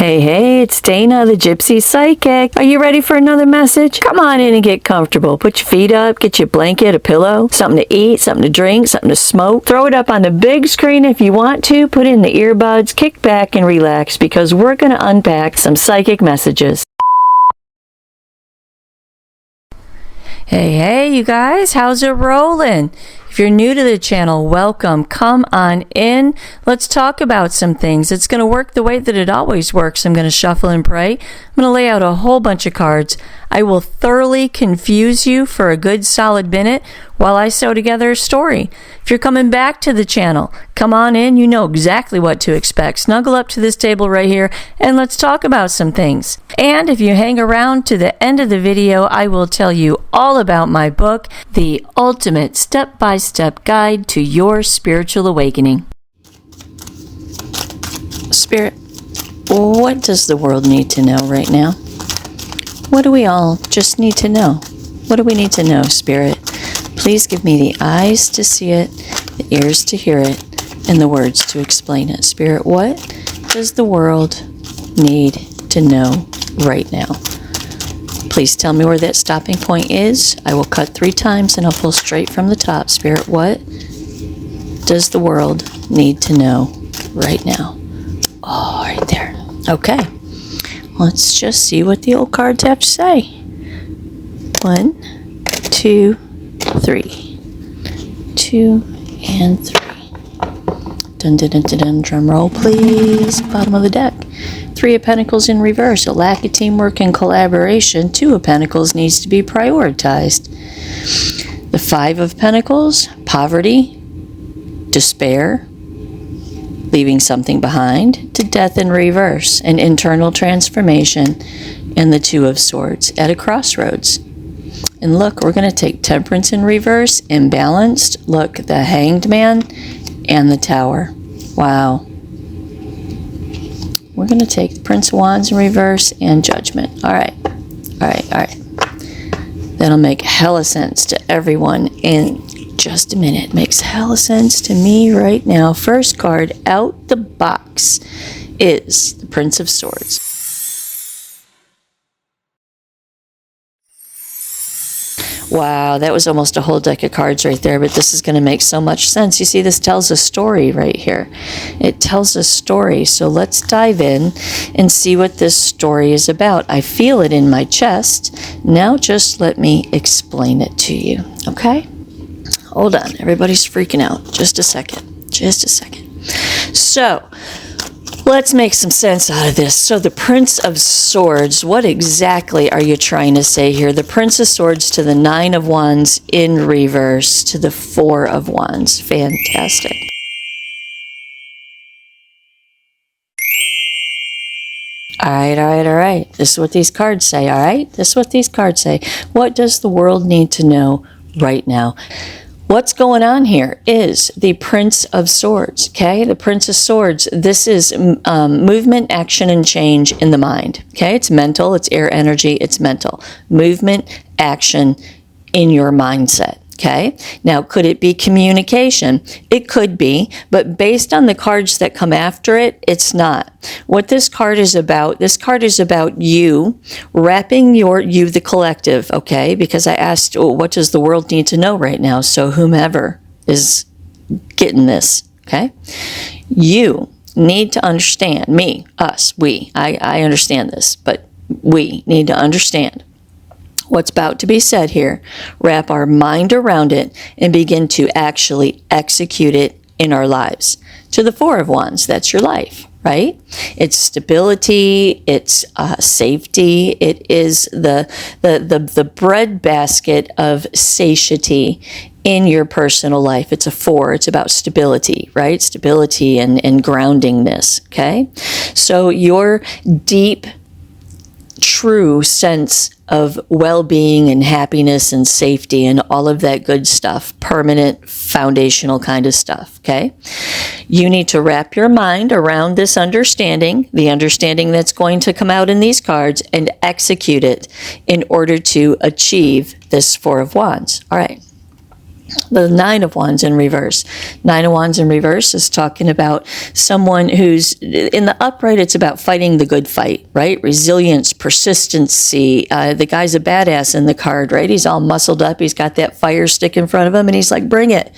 Hey, hey, it's Dana, the Gypsy Psychic. Are you ready for another message? Come on in and get comfortable. Put your feet up, get your blanket, a pillow, something to eat, something to drink, something to smoke. Throw it up on the big screen if you want to. Put in the earbuds, kick back and relax because we're going to unpack some psychic messages. Hey, you guys, how's it rolling? If you're new to the channel, welcome. Come on in. Let's talk about some things. It's going to work the way that it always works. I'm going to shuffle and pray. I'm going to lay out a whole bunch of cards. I will thoroughly confuse you for a good solid minute while I sew together a story. If you're coming back to the channel, come on in. You know exactly what to expect. Snuggle up to this table right here and let's talk about some things. And if you hang around to the end of the video, I will tell you all about my book, The Ultimate Step-by-Step Guide to Your Spiritual Awakening. Spirit, what does the world need to know right now? What do we all just need to know? What do we need to know, Spirit? Please give me the eyes to see it, the ears to hear it, and the words to explain it. Spirit, what does the world need to know right now? Please tell me where that stopping point is. I will cut 3 times and I'll pull straight from the top. Spirit, what does the world need to know right now? Oh, right there. Okay. Let's just see what the old cards have to say. 1, 2, 3. 2 and 3. Dun dun dun dun dun. Drum roll, please. Bottom of the deck. 3 of Pentacles in reverse. A lack of teamwork and collaboration. 2 of Pentacles needs to be prioritized. The 5 of Pentacles. Poverty. Despair. Leaving something behind, to death in reverse, an internal transformation, and the 2 of Swords at a crossroads. And look, we're going to take Temperance in reverse, imbalanced. Look, the Hanged Man and the Tower. Wow. We're going to take the Prince of Wands in reverse and Judgment. All right. That'll make hella sense to everyone in just a minute. Makes hella sense to me right now. First card out the box is the Prince of Swords. Wow, that was almost a whole deck of cards right there, but this is going to make so much sense. You see, this tells a story right here. It tells a story, so let's dive in and see what this story is about. I feel it in my chest. Now just let me explain it to you, okay? Hold on, everybody's freaking out. Just a second. So, let's make some sense out of this. So the Prince of Swords, what exactly are you trying to say here? The Prince of Swords to the 9 of Wands in reverse to the 4 of Wands. Fantastic. All right. This is what these cards say, all right? This is what these cards say. What does the world need to know right now? What's going on here is the Prince of Swords, okay? The Prince of Swords, this is movement, action, and change in the mind, okay? It's mental, it's air energy, it's mental. Movement, action in your mindset, okay? Now, could it be communication? It could be, but based on the cards that come after it, it's not. What this card is about you wrapping you, the collective, okay? Because I asked, what does the world need to know right now? So whomever is getting this, okay? You need to understand, me, us, we, I understand this, but we need to understand what's about to be said here, wrap our mind around it, and begin to actually execute it in our lives. To the 4 of Wands, that's your life, right? It's stability, it's safety, it is the breadbasket of satiety in your personal life. It's a 4, it's about stability, right? Stability and groundingness, okay? So your deep, true sense of well-being and happiness and safety and all of that good stuff, permanent, foundational kind of stuff, okay? You need to wrap your mind around this understanding, the understanding that's going to come out in these cards, and execute it in order to achieve this 4 of Wands. All right. The Nine of Wands in reverse. Nine of Wands in reverse is talking about someone who's in the upright. It's about fighting the good fight, right? Resilience, persistency. The guy's a badass in the card, right? He's all muscled up. He's got that fire stick in front of him, and he's like, "Bring it!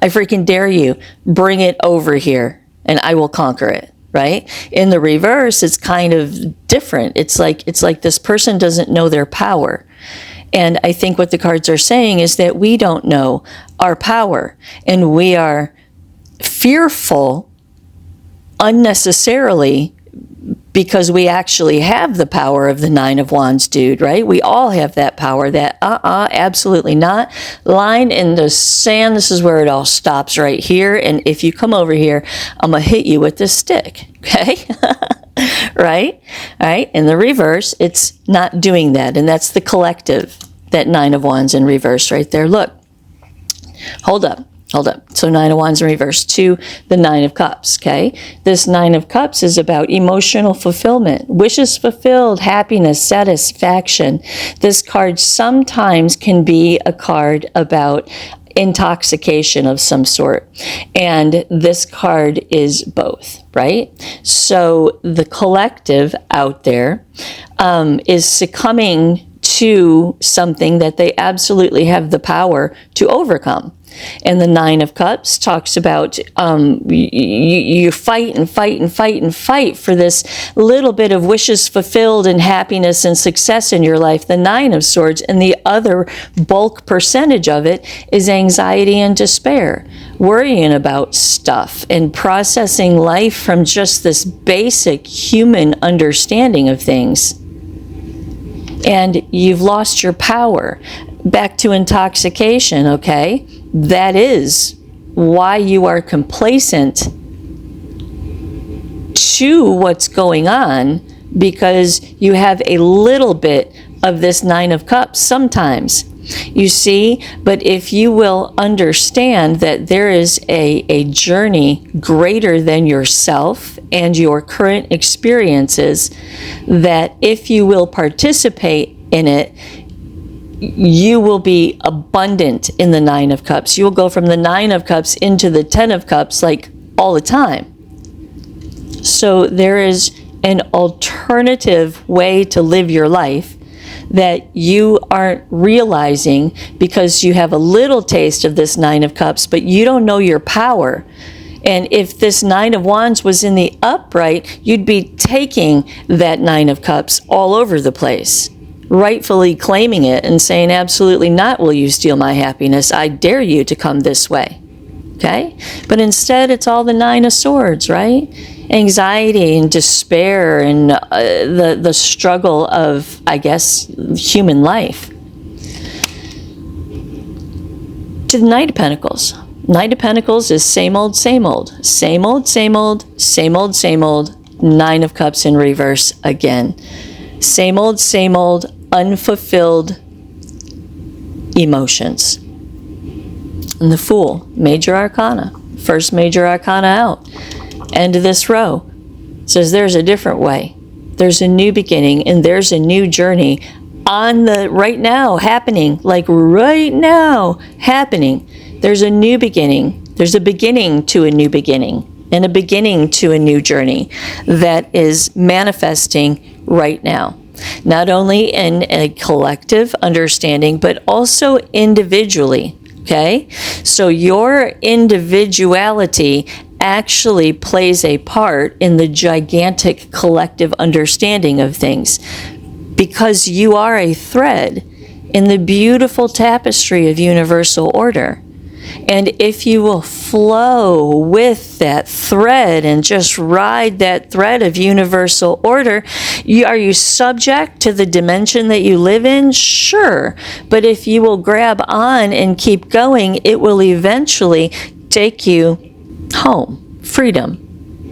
I freaking dare you! Bring it over here, and I will conquer it." Right? In the reverse, it's kind of different. It's like this person doesn't know their power. And I think what the cards are saying is that we don't know our power, and we are fearful unnecessarily because we actually have the power of the Nine of Wands, dude, right? We all have that power, that absolutely not. Line in the sand, this is where it all stops right here. And if you come over here, I'm going to hit you with this stick, okay? Right? All right. In the reverse, it's not doing that. And that's the collective, that Nine of Wands in reverse right there. Look, hold up. So Nine of Wands in reverse to the Nine of Cups, okay? This Nine of Cups is about emotional fulfillment, wishes fulfilled, happiness, satisfaction. This card sometimes can be a card about intoxication of some sort. And this card is both, right? So the collective out there is succumbing to something that they absolutely have the power to overcome. And the Nine of Cups talks about you fight and fight and fight and fight for this little bit of wishes fulfilled and happiness and success in your life. The Nine of Swords, and the other bulk percentage of it is anxiety and despair, worrying about stuff and processing life from just this basic human understanding of things. And you've lost your power. Back to intoxication, okay? That is why you are complacent to what's going on, because you have a little bit of this Nine of Cups sometimes. You see, but if you will understand that there is a journey greater than yourself and your current experiences, that if you will participate in it, you will be abundant in the Nine of Cups. You will go from the Nine of Cups into the Ten of Cups like all the time. So there is an alternative way to live your life that you aren't realizing because you have a little taste of this Nine of Cups, but you don't know your power. And if this Nine of Wands was in the upright, you'd be taking that Nine of Cups all over the place, rightfully claiming it and saying, absolutely not will you steal my happiness. I dare you to come this way. Okay? But instead, it's all the Nine of Swords, right? Anxiety and despair and the struggle of, I guess, human life. To the Knight of Pentacles. Knight of Pentacles is same old, same old. Same old, same old, same old, same old. Nine of Cups in reverse again. Same old, unfulfilled emotions. And the Fool, major arcana. First major arcana out. End of this row. Says there's a different way. There's a new beginning and there's a new journey on the right now happening. Like right now happening. There's a new beginning. There's a beginning to a new beginning and a beginning to a new journey that is manifesting right now. Not only in a collective understanding, but also individually. Okay? So your individuality actually plays a part in the gigantic collective understanding of things, because you are a thread in the beautiful tapestry of universal order. And if you will flow with that thread and just ride that thread of universal order, are you subject to the dimension that you live in? Sure. But if you will grab on and keep going, it will eventually take you home, freedom.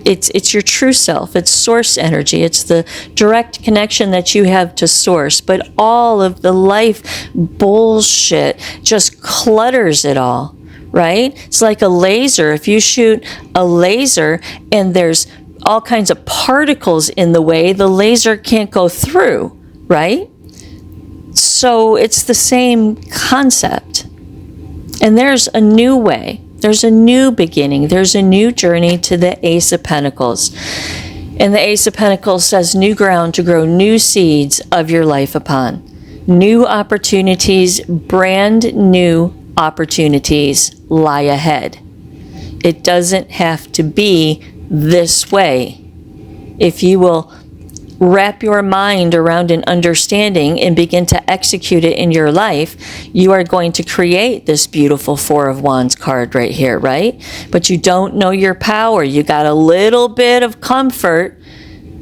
It's your true self. It's source energy. It's the direct connection that you have to source. But all of the life bullshit just clutters it all, right? It's like a laser. If you shoot a laser and there's all kinds of particles in the way, the laser can't go through, right? So it's the same concept. And there's a new way. There's a new beginning. There's a new journey to the Ace of Pentacles. And the Ace of Pentacles says new ground to grow new seeds of your life upon. New opportunities, brand new opportunities lie ahead. It doesn't have to be this way. If you will wrap your mind around an understanding and begin to execute it in your life, you are going to create this beautiful Four of Wands card right here, right? But you don't know your power. You got a little bit of comfort,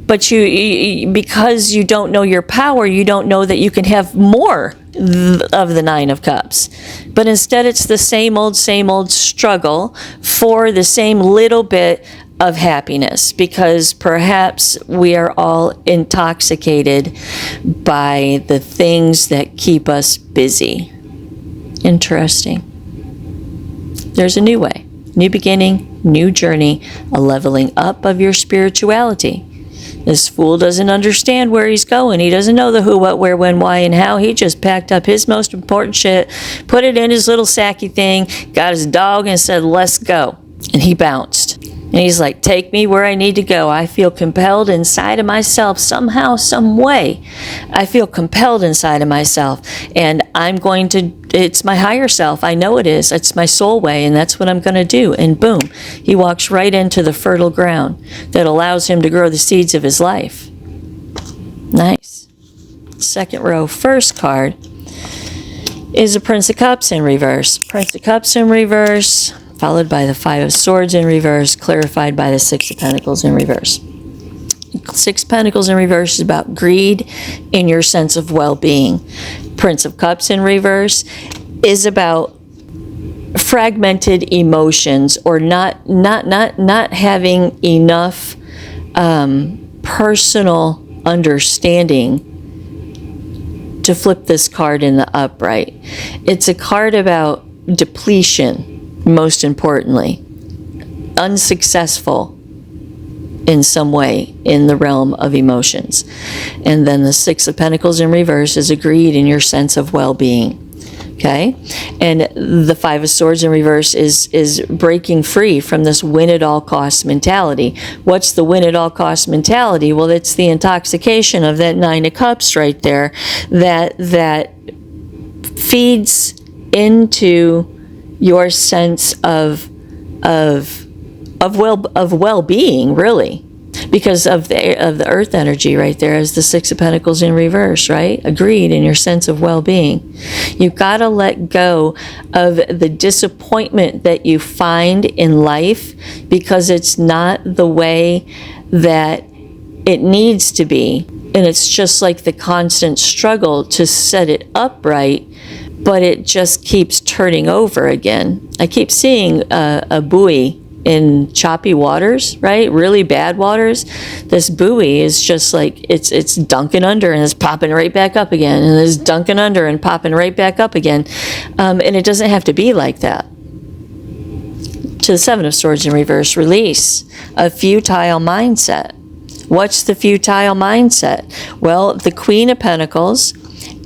but you because you don't know your power, you don't know that you can have more of the Nine of Cups. But instead, it's the same old struggle for the same little bit of happiness, because perhaps we are all intoxicated by the things that keep us busy. Interesting. There's a new way, new beginning, new journey, a leveling up of your spirituality. This fool doesn't understand where he's going. He doesn't know the who, what, where, when, why, and how. He just packed up his most important shit, put it in his little sacky thing, got his dog, and said, let's go. And he bounced. And he's like, take me where I need to go. I feel compelled inside of myself somehow, some way. I feel compelled inside of myself. And I'm going to, it's my higher self. I know it is. It's my soul way. And that's what I'm going to do. And boom, he walks right into the fertile ground that allows him to grow the seeds of his life. Nice. Second row, first card is a Prince of Cups in reverse. Prince of Cups in reverse, followed by the Five of Swords in reverse, clarified by the Six of Pentacles in reverse. Six of Pentacles in reverse is about greed in your sense of well-being. Prince of Cups in reverse is about fragmented emotions, or not having enough personal understanding to flip this card in the upright. It's a card about depletion. Most importantly, unsuccessful in some way in the realm of emotions. And then the Six of Pentacles in reverse is a greed in your sense of well-being. Okay? And the Five of Swords in reverse is breaking free from this win-at-all-costs mentality. What's the win-at-all-costs mentality? Well, it's the intoxication of that Nine of Cups right there that feeds into your sense of well-being, really, because of the earth energy right there is the Six of Pentacles in reverse, right? Agreed in your sense of well-being. You've got to let go of the disappointment that you find in life because it's not the way that it needs to be. And it's just like the constant struggle to set it upright, but it just keeps turning over again. I keep seeing a buoy in choppy waters, right? Really bad waters. This buoy is just like, it's dunking under and it's popping right back up again, and it's dunking under and popping right back up again. And it doesn't have to be like that. To the Seven of Swords in reverse, release a futile mindset. What's the futile mindset? Well, the Queen of Pentacles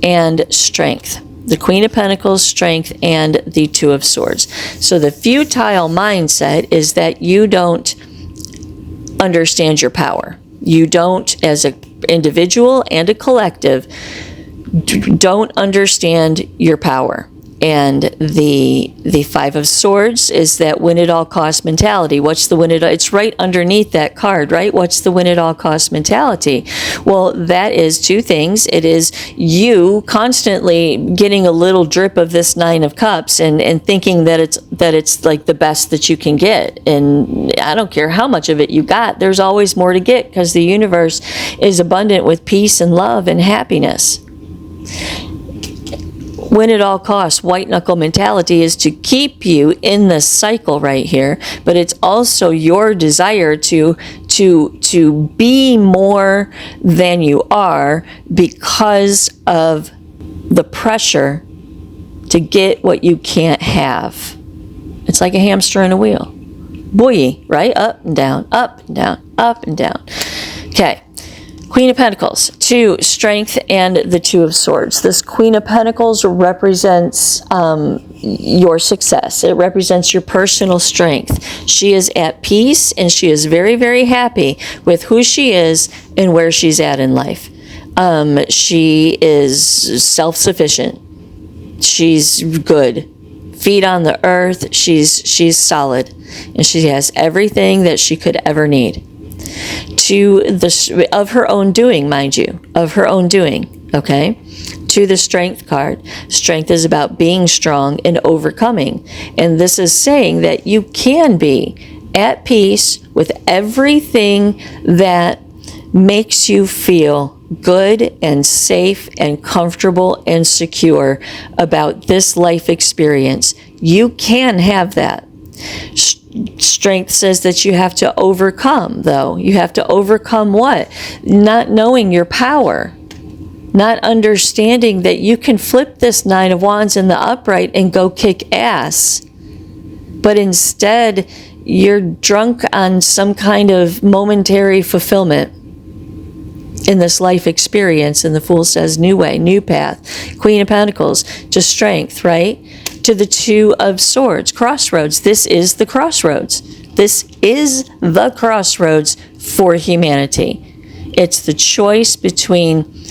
and strength. The Queen of Pentacles, strength, and the Two of Swords. So the futile mindset is that you don't understand your power. You don't, as an individual and a collective, don't understand your power. And the Five of Swords is that win-at-all-cost mentality. What's the win-at-all? It's right underneath that card, right? What's the win-at-all-cost mentality? Well, that is two things. It is you constantly getting a little drip of this Nine of Cups and thinking that it's like the best that you can get. And I don't care how much of it you got. There's always more to get because the universe is abundant with peace and love and happiness. Win at all costs, white knuckle mentality is to keep you in this cycle right here, but it's also your desire to be more than you are because of the pressure to get what you can't have. It's like a hamster in a wheel. Buoy, right? Up and down, up and down, up and down. Okay. Queen of Pentacles, 2, Strength, and the 2 of Swords. This Queen of Pentacles represents your success. It represents your personal strength. She is at peace, and she is very, very happy with who she is and where she's at in life. She is self-sufficient. She's good. Feet on the earth. She's solid. And she has everything that she could ever need. Of her own doing, mind you. Of her own doing. Okay? To the Strength card. Strength is about being strong and overcoming. And this is saying that you can be at peace with everything that makes you feel good and safe and comfortable and secure about this life experience. You can have that. Strength says that you have to overcome, though. You have to overcome what? Not knowing your power. Not understanding that you can flip this 9 of Wands in the upright and go kick ass. But instead, you're drunk on some kind of momentary fulfillment in this life experience. And the Fool says, new way, new path. Queen of Pentacles to Strength, right? To the 2 of Swords, crossroads. This is the crossroads. This is the crossroads for humanity. It's the choice between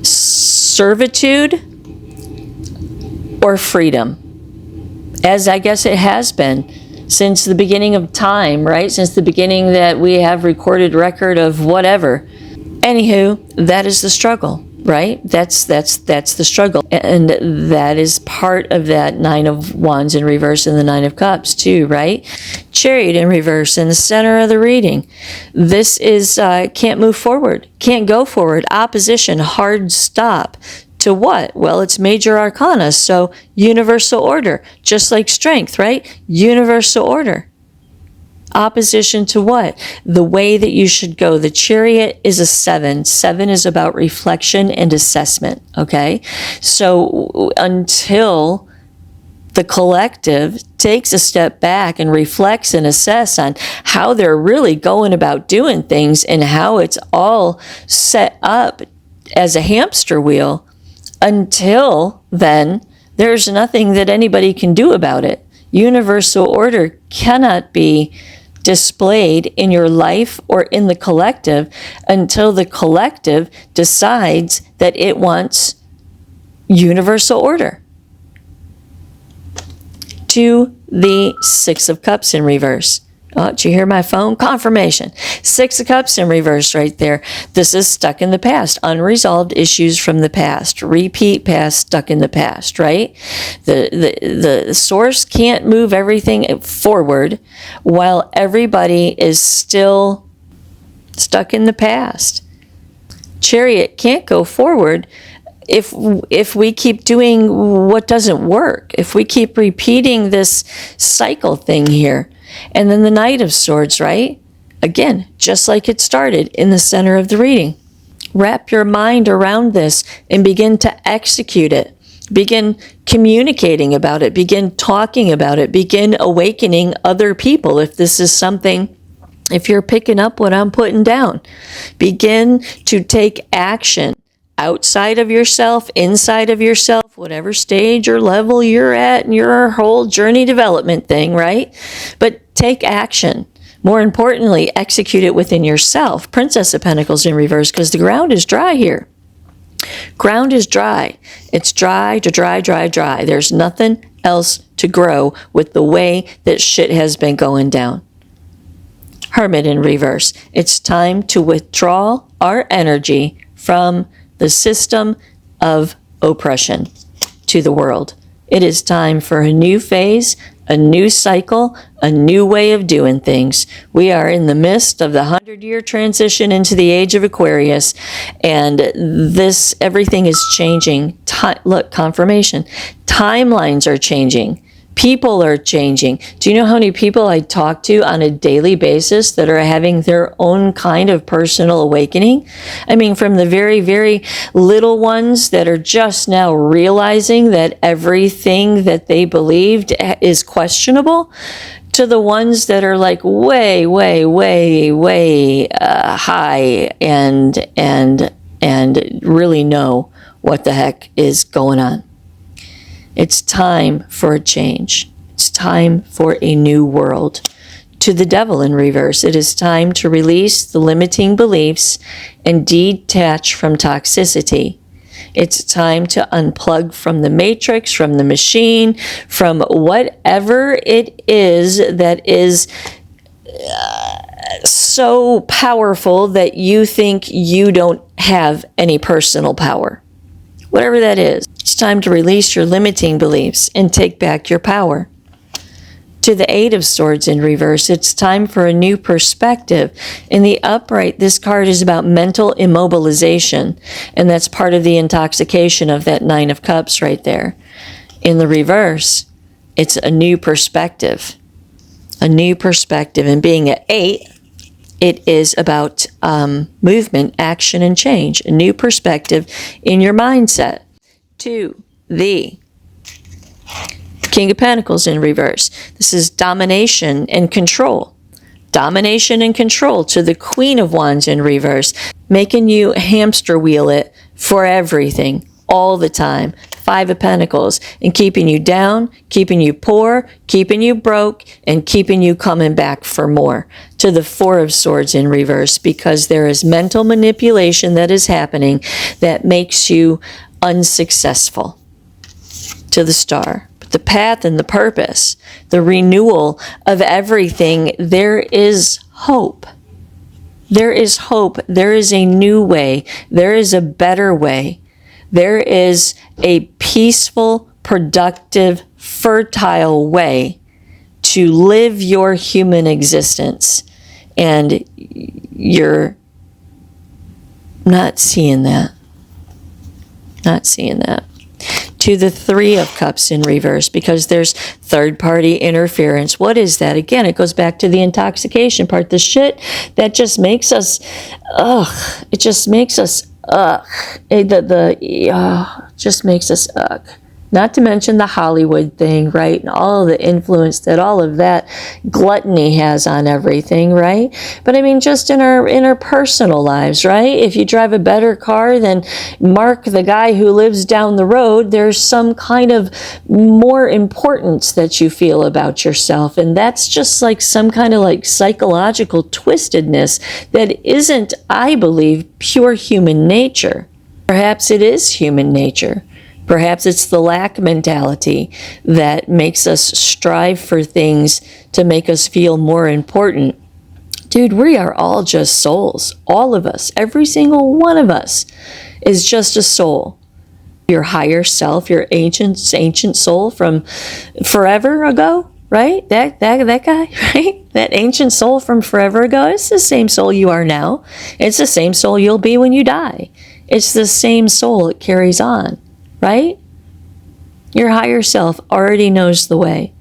servitude or freedom, as I guess it has been since the beginning of time, right? Since the beginning that we have recorded record of whatever. Anywho, that is the struggle, right? That's the struggle. And that is part of that 9 of Wands in reverse and the 9 of Cups too, right? Chariot in reverse in the center of the reading. This is can't move forward, can't go forward. Opposition, hard stop. To what? Well, it's major arcana, so universal order, just like Strength, right? Universal order. Opposition to what? The way that you should go. The Chariot is a 7. 7 is about reflection and assessment, okay? So until the collective takes a step back and reflects and assess on how they're really going about doing things and how it's all set up as a hamster wheel, until then, there's nothing that anybody can do about it. Universal order cannot be displayed in your life or in the collective until the collective decides that it wants universal order. To the 6 of Cups in reverse. Oh, did you hear my phone? Confirmation. 6 of Cups in reverse right there. This is stuck in the past. Unresolved issues from the past. Repeat past, stuck in the past, right? The source can't move everything forward while everybody is still stuck in the past. Chariot can't go forward if we keep doing what doesn't work. If we keep repeating this cycle thing here. And then the Knight of Swords, right? Again, just like it started in the center of the reading. Wrap your mind around this and begin to execute it. Begin communicating about it. Begin talking about it. Begin awakening other people if this is something, if you're picking up what I'm putting down. Begin to take action outside of yourself, inside of yourself, whatever stage or level you're at in your whole journey development thing, right? But take action. More importantly, execute it within yourself. Princess of Pentacles in reverse, because the ground is dry here. Ground is dry. It's dry. There's nothing else to grow with the way that shit has been going down. Hermit in reverse. It's time to withdraw our energy from the system of oppression to the world. It is time for a new phase, a new cycle, a new way of doing things. We are in the midst of the 100-year transition into the age of Aquarius, and everything is changing. Look, confirmation. Timelines are changing. People are changing. Do you know how many people I talk to on a daily basis that are having their own kind of personal awakening? I mean, from the very, very little ones that are just now realizing that everything that they believed is questionable, to the ones that are like way, way, way, way high and really know what the heck is going on. It's time for a change. It's time for a new world. To the devil in reverse, it is time to release the limiting beliefs and detach from toxicity. It's time to unplug from the matrix, from the machine, from whatever it is that is so powerful that you think you don't have any personal power. Whatever that is, it's time to release your limiting beliefs and take back your power. To the Eight of Swords in reverse, it's time for a new perspective. In the upright, this card is about mental immobilization, and that's part of the intoxication of that Nine of Cups right there. In the reverse, it's a new perspective. A new perspective. And being at 8, it is about movement, action, and change. A new perspective in your mindset. To the King of Pentacles in reverse. This is domination and control. Domination and control to the Queen of Wands in reverse, making you hamster wheel it for everything, all the time. Five of Pentacles, and keeping you down, keeping you poor, keeping you broke, and keeping you coming back for more. To the Four of Swords in reverse, because there is mental manipulation that is happening that makes you unsuccessful. To the Star. The path and the purpose, the renewal of everything, there is hope. There is hope. There is a new way. There is a better way. There is a peaceful, productive, fertile way to live your human existence. And you're not seeing that. Not seeing that. To the Three of Cups in reverse, because there's third-party interference. What is that? Again, it goes back to the intoxication part. The shit that just makes us, it just makes us, just makes us, Not to mention the Hollywood thing, right? And all of the influence that all of that gluttony has on everything, right? But I mean, just in our personal lives, right? If you drive a better car than Mark, the guy who lives down the road, there's some kind of more importance that you feel about yourself. And that's just like some kind of like psychological twistedness that isn't, I believe, pure human nature. Perhaps it is human nature. Perhaps it's the lack mentality that makes us strive for things to make us feel more important. Dude, we are all just souls. All of us. Every single one of us is just a soul. Your higher self, your ancient soul from forever ago, right? That guy, right? That ancient soul from forever ago. It's the same soul you are now. It's the same soul you'll be when you die. It's the same soul. It carries on. Right? Your higher self already knows the way.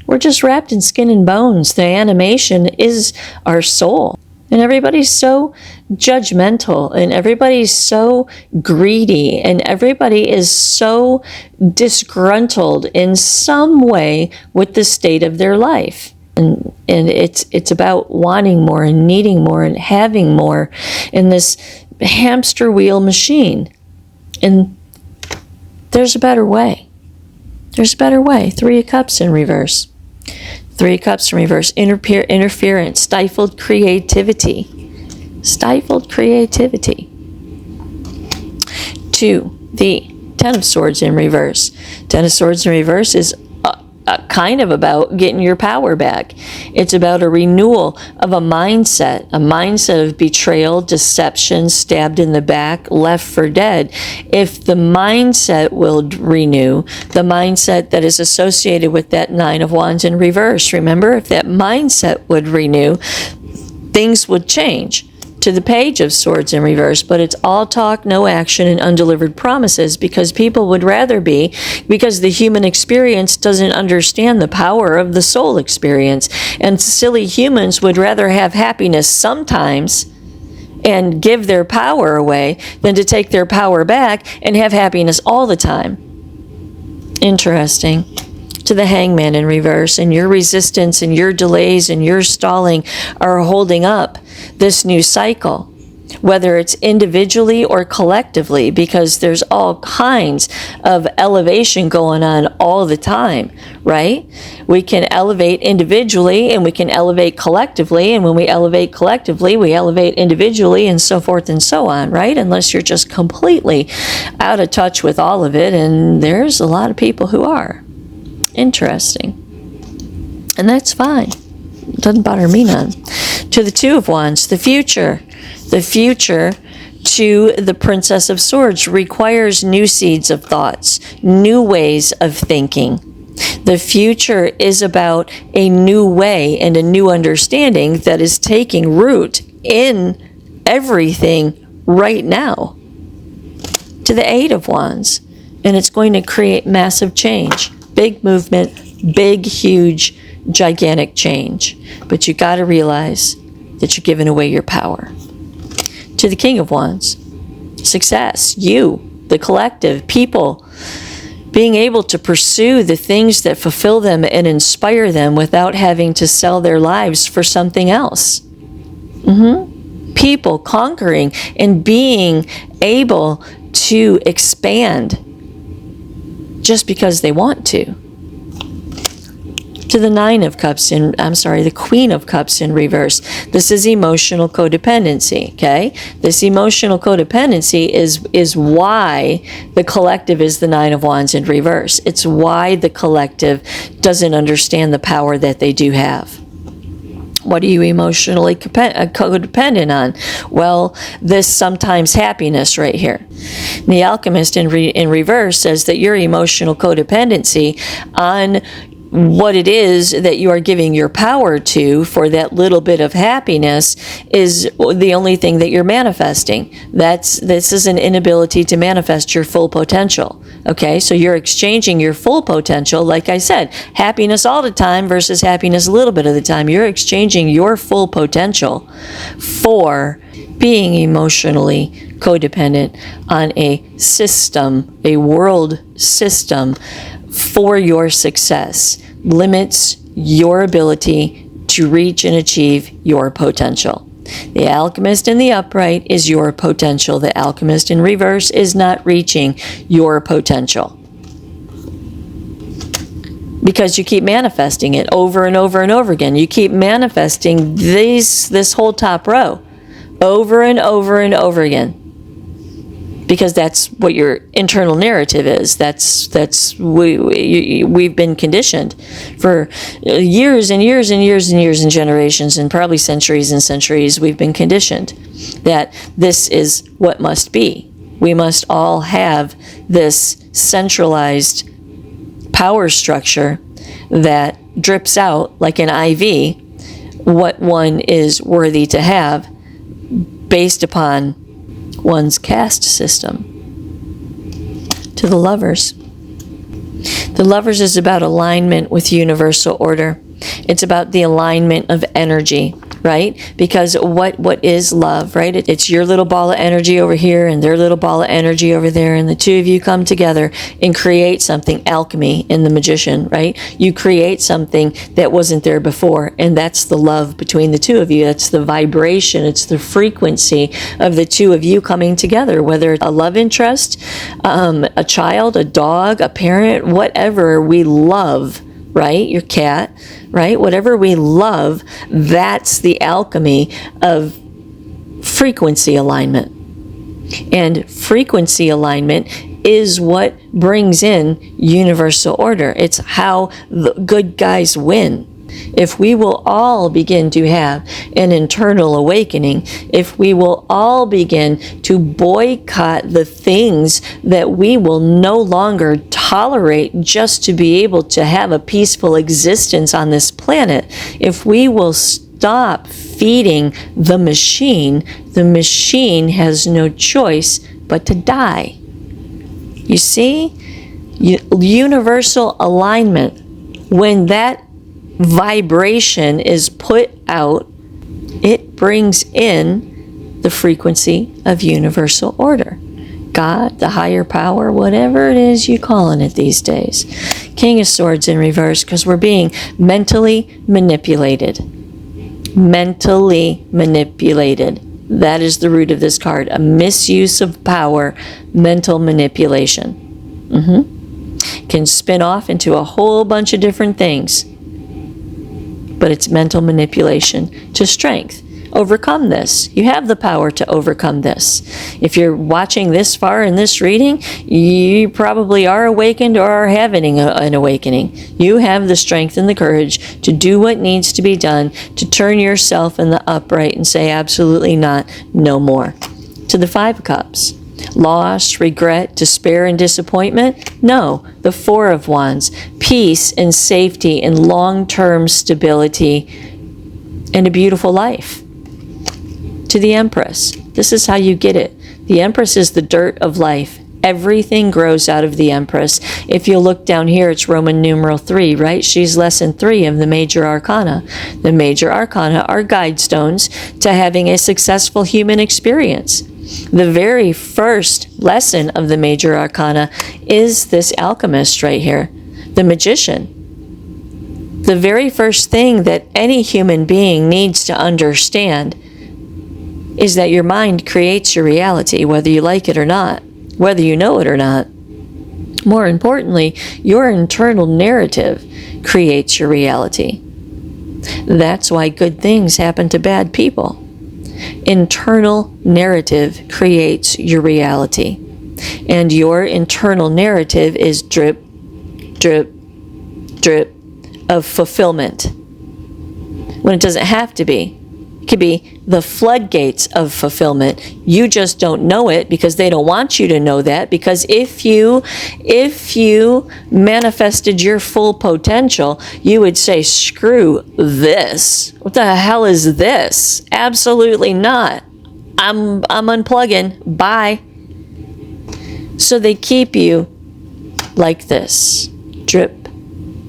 We're just wrapped in skin and bones. The animation is our soul. And everybody's so judgmental, and everybody's so greedy, and everybody is so disgruntled in some way with the state of their life. And it's about wanting more and needing more and having more in this hamster wheel machine. And there's a better way. There's a better way. Three of Cups in reverse. Three of Cups in reverse. Interference. Stifled creativity. Stifled creativity. To the Ten of Swords in reverse. Ten of Swords in reverse is kind of about getting your power back. It's about a renewal of a mindset of betrayal, deception, stabbed in the back, left for dead. If the mindset will renew, the mindset that is associated with that Nine of Wands in reverse, remember, if that mindset would renew, things would change. To the Page of Swords in reverse, but it's all talk, no action, and undelivered promises, because people would rather be, because the human experience doesn't understand the power of the soul experience, and silly humans would rather have happiness sometimes and give their power away than to take their power back and have happiness all the time. Interesting. to the Hangman in reverse, and your resistance and your delays and your stalling are holding up this new cycle, whether it's individually or collectively, because there's all kinds of elevation going on all the time, right? We can elevate individually and we can elevate collectively, and when we elevate collectively, we elevate individually, and so forth and so on, right? Unless you're just completely out of touch with all of it, and there's a lot of people who are. Interesting. And that's fine. It doesn't bother me none. To the Two of Wands, the future. The future to the Princess of Swords requires new seeds of thoughts, new ways of thinking. The future is about a new way and a new understanding that is taking root in everything right now. To the Eight of Wands, and it's going to create massive change. Big movement, big, huge, gigantic change. But you got to realize that you're giving away your power. To the King of Wands, success, you, the collective, people, being able to pursue the things that fulfill them and inspire them without having to sell their lives for something else. People conquering and being able to expand just because they want to. To the Nine of Cups the Queen of Cups in reverse. This is emotional codependency, okay? This emotional codependency is why the collective is the Nine of Wands in reverse. It's why the collective doesn't understand the power that they do have. What are you emotionally codependent on? Well, this sometimes happiness right here. The Alchemist in reverse says that your emotional codependency on what it is that you are giving your power to for that little bit of happiness is the only thing that you're manifesting. This is an inability to manifest your full potential. Okay, so you're exchanging your full potential, like I said, happiness all the time versus happiness a little bit of the time. You're exchanging your full potential for being emotionally codependent on a system, a world system for your success, limits your ability to reach and achieve your potential. The Alchemist in the upright is your potential. The Alchemist in reverse is not reaching your potential. Because you keep manifesting it over and over and over again. You keep manifesting this whole top row over and over and over again. Because that's what your internal narrative is. We've been conditioned for years and years and years and years and generations and probably centuries and centuries. We've been conditioned that this is what must be. We must all have this centralized power structure that drips out like an IV what one is worthy to have based upon one's caste system. To the Lovers. The Lovers is about alignment with universal order. It's about the alignment of energy, right? Because what is love, right? It's your little ball of energy over here and their little ball of energy over there, and the two of you come together and create something, alchemy in the Magician, right? You create something that wasn't there before, and that's the love between the two of you. That's the vibration, it's the frequency of the two of you coming together, whether it's a love interest, a child, a dog, a parent, whatever we love, right? Your cat, right? Whatever we love, that's the alchemy of frequency alignment. And frequency alignment is what brings in universal order. It's how the good guys win. If we will all begin to have an internal awakening, if we will all begin to boycott the things that we will no longer tolerate just to be able to have a peaceful existence on this planet, if we will stop feeding the machine has no choice but to die. You see? Universal alignment. When that vibration is put out, it brings in the frequency of universal order. God, the higher power, whatever it is you're calling it these days. King of Swords in reverse, because we're being mentally manipulated. Mentally manipulated. That is the root of this card. A misuse of power, mental manipulation. Can spin off into a whole bunch of different things. But it's mental manipulation to strength. Overcome this. You have the power to overcome this. If you're watching this far in this reading, you probably are awakened or are having an awakening. You have the strength and the courage to do what needs to be done, to turn yourself in the upright and say absolutely not, no more. To the Five of Cups. Loss, regret, despair, and disappointment? No. The Four of Wands. Peace and safety and long-term stability and a beautiful life. To the Empress. This is how you get it. The Empress is the dirt of life. Everything grows out of the Empress. If you look down here, it's Roman numeral 3, right? She's lesson 3 of the major arcana. The major arcana are guide stones to having a successful human experience. The very first lesson of the major arcana is this alchemist right here, the magician. The very first thing that any human being needs to understand is that your mind creates your reality, whether you like it or not, whether you know it or not. More importantly, your internal narrative creates your reality. That's why good things happen to bad people. Internal narrative creates your reality. And your internal narrative is drip, drip, drip of fulfillment. When it doesn't have to be. It could be the floodgates of fulfillment. You just don't know it because they don't want you to know that, because if you manifested your full potential, you would say, screw this. What the hell is this? Absolutely not. I'm unplugging. Bye. So they keep you like this. Drip,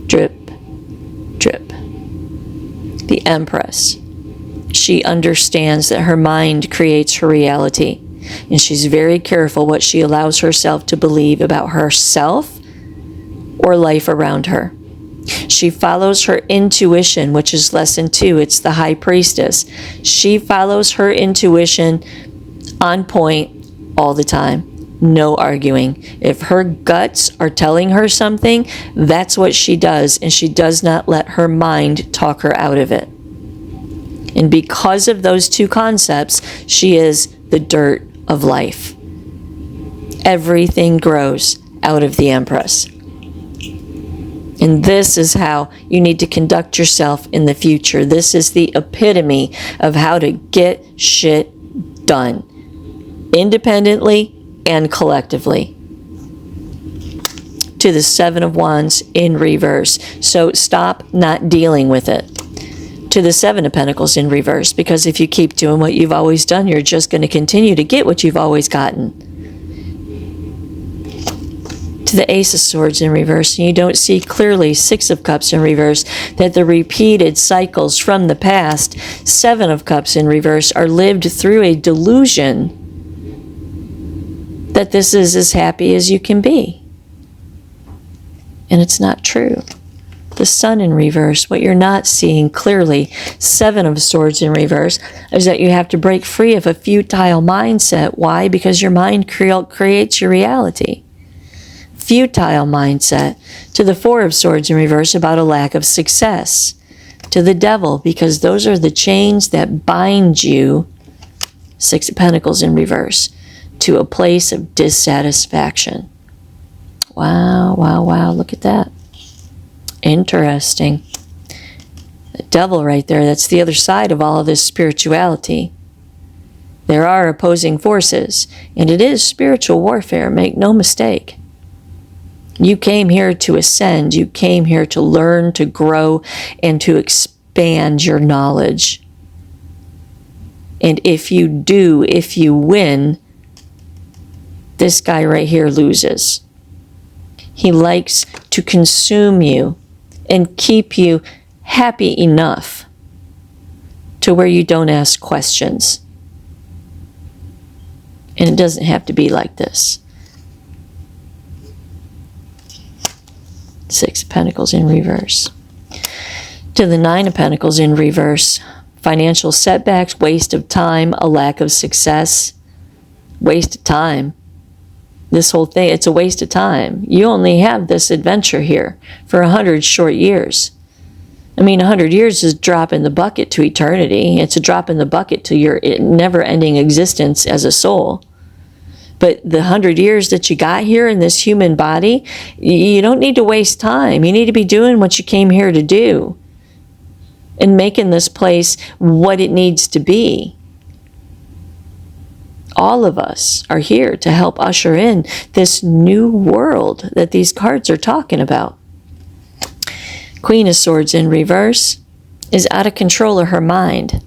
drip, drip. The Empress. She understands that her mind creates her reality, and she's very careful what she allows herself to believe about herself or life around her. She follows her intuition, which is lesson 2. It's the High Priestess. She follows her intuition on point all the time. No arguing. If her guts are telling her something, that's what she does, and she does not let her mind talk her out of it. And because of those two concepts, she is the dirt of life. Everything grows out of the Empress. And this is how you need to conduct yourself in the future. This is the epitome of how to get shit done, independently and collectively. To the Seven of Wands in reverse. So stop not dealing with it. To the Seven of Pentacles in reverse, because if you keep doing what you've always done, you're just going to continue to get what you've always gotten. To the Ace of Swords in reverse, and you don't see clearly, Six of Cups in reverse, that the repeated cycles from the past, Seven of Cups in reverse, are lived through a delusion that this is as happy as you can be. And it's not true. The Sun in reverse, what you're not seeing clearly, Seven of Swords in reverse, is that you have to break free of a futile mindset. Why? Because your mind creates your reality. Futile mindset. To the Four of Swords in reverse, about a lack of success. To the Devil, because those are the chains that bind you, Six of Pentacles in reverse, to a place of dissatisfaction. Wow, wow, wow, look at that. Interesting. The Devil right there, that's the other side of all of this spirituality. There are opposing forces, and it is spiritual warfare, make no mistake. You came here to ascend, you came here to learn, to grow, and to expand your knowledge. And if you do, if you win, this guy right here loses. He likes to consume you and keep you happy enough to where you don't ask questions. And it doesn't have to be like this. Six of Pentacles in reverse. To the Nine of Pentacles in reverse. Financial setbacks, waste of time, a lack of success. Waste of time. This whole thing, it's a waste of time. You only have this adventure here for 100 short years. I mean, 100 years is a drop in the bucket to eternity. It's a drop in the bucket to your never-ending existence as a soul. But the 100 years that you got here in this human body, you don't need to waste time. You need to be doing what you came here to do and making this place what it needs to be. All of us are here to help usher in this new world that these cards are talking about. Queen of Swords in reverse is out of control of her mind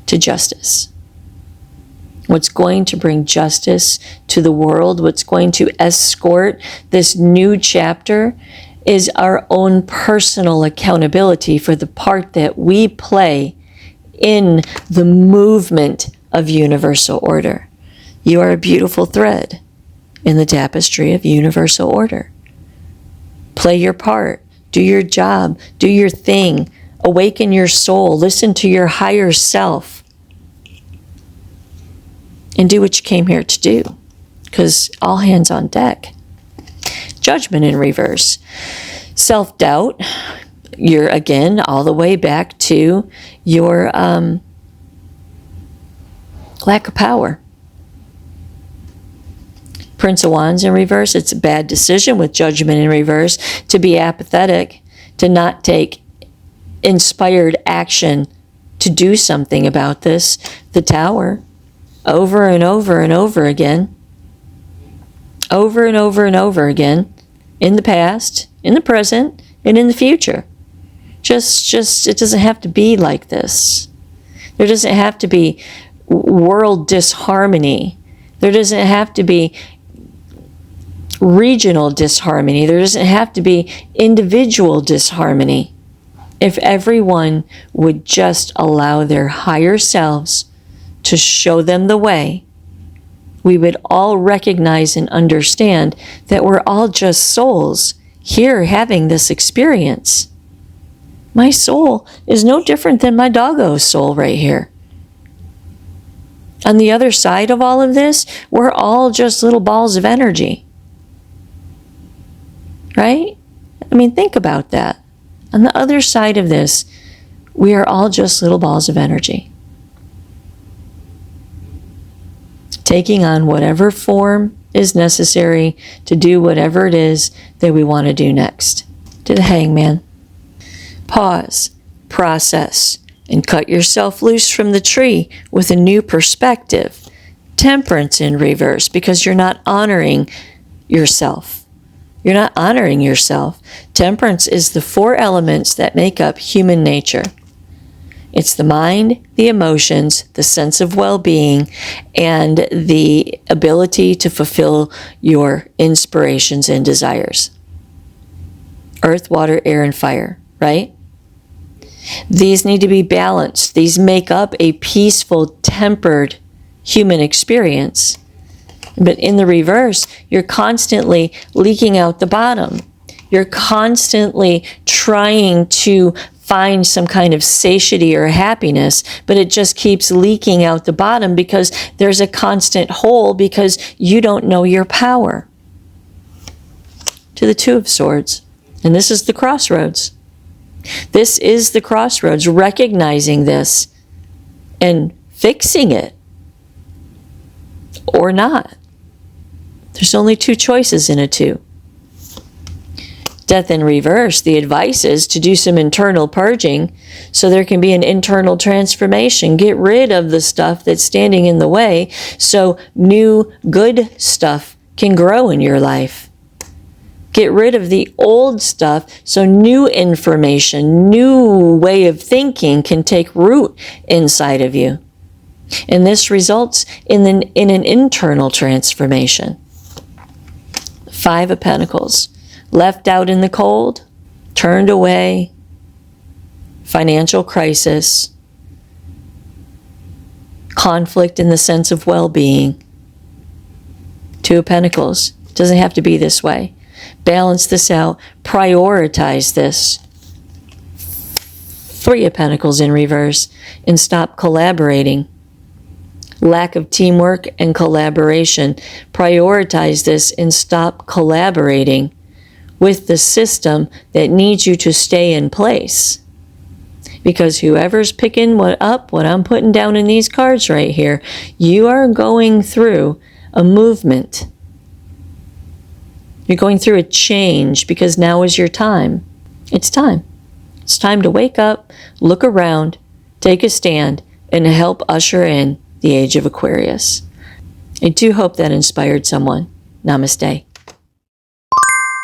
to justice. What's going to bring justice to the world, what's going to escort this new chapter is our own personal accountability for the part that we play in the movement of universal order. You are a beautiful thread in the tapestry of universal order. Play your part. Do your job. Do your thing. Awaken your soul. Listen to your higher self. And do what you came here to do. Because all hands on deck. Judgment in reverse. Self-doubt. You're again all the way back to your lack of power. Prince of Wands in reverse. It's a bad decision with Judgment in reverse to be apathetic, to not take inspired action to do something about this. The Tower. Over and over and over again. Over and over and over again. In the past, in the present, and in the future. Just it doesn't have to be like this. There doesn't have to be world disharmony. There doesn't have to be regional disharmony. There doesn't have to be individual disharmony. If everyone would just allow their higher selves to show them the way, we would all recognize and understand that we're all just souls here having this experience. My soul is no different than my doggo's soul right here. On the other side of all of this, we're all just little balls of energy. Right? I mean, think about that. On the other side of this, we are all just little balls of energy. Taking on whatever form is necessary to do whatever it is that we want to do next. To the Hangman. Pause, process, and cut yourself loose from the tree with a new perspective. Temperance in reverse, because you're not honoring yourself. You're not honoring yourself. Temperance is the 4 elements that make up human nature. It's the mind, the emotions, the sense of well-being, and the ability to fulfill your inspirations and desires. Earth, water, air, and fire, right? These need to be balanced. These make up a peaceful, tempered human experience. But in the reverse, you're constantly leaking out the bottom. You're constantly trying to find some kind of satiety or happiness, but it just keeps leaking out the bottom because there's a constant hole because you don't know your power. To the Two of Swords. And this is the crossroads. This is the crossroads, recognizing this and fixing it or not. There's only 2 choices in a 2. Death in reverse, the advice is to do some internal purging so there can be an internal transformation. Get rid of the stuff that's standing in the way so new good stuff can grow in your life. Get rid of the old stuff so new information, new way of thinking can take root inside of you. And this results in an internal transformation. 5 of Pentacles. Left out in the cold, turned away, financial crisis, conflict in the sense of well-being. Two of Pentacles. Doesn't have to be this way. Balance this out. Prioritize this. Three of Pentacles in reverse. And stop collaborating. Lack of teamwork and collaboration. Prioritize this and stop collaborating with the system that needs you to stay in place. Because whoever's picking what I'm putting down in these cards right here, you are going through a movement. You're going through a change because now is your time. It's time. It's time to wake up, look around, take a stand, and help usher in the age of Aquarius. I do hope that inspired someone. Namaste.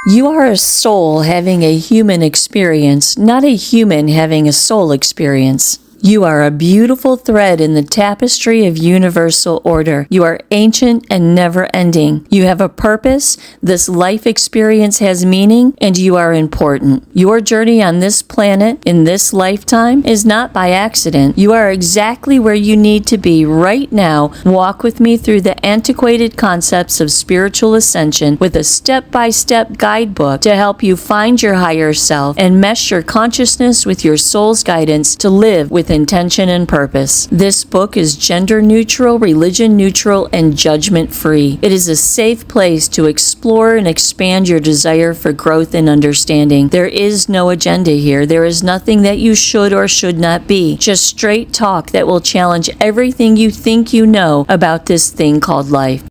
You are a soul having a human experience, not a human having a soul experience. You are a beautiful thread in the tapestry of universal order. You are ancient and never-ending. You have a purpose, this life experience has meaning, and you are important. Your journey on this planet, in this lifetime, is not by accident. You are exactly where you need to be right now. Walk with me through the antiquated concepts of spiritual ascension with a step-by-step guidebook to help you find your higher self and mesh your consciousness with your soul's guidance to live with intention and purpose. This book is gender neutral, religion neutral, and judgment free. It is a safe place to explore and expand your desire for growth and understanding. There is no agenda here. There is nothing that you should or should not be. Just straight talk that will challenge everything you think you know about this thing called life.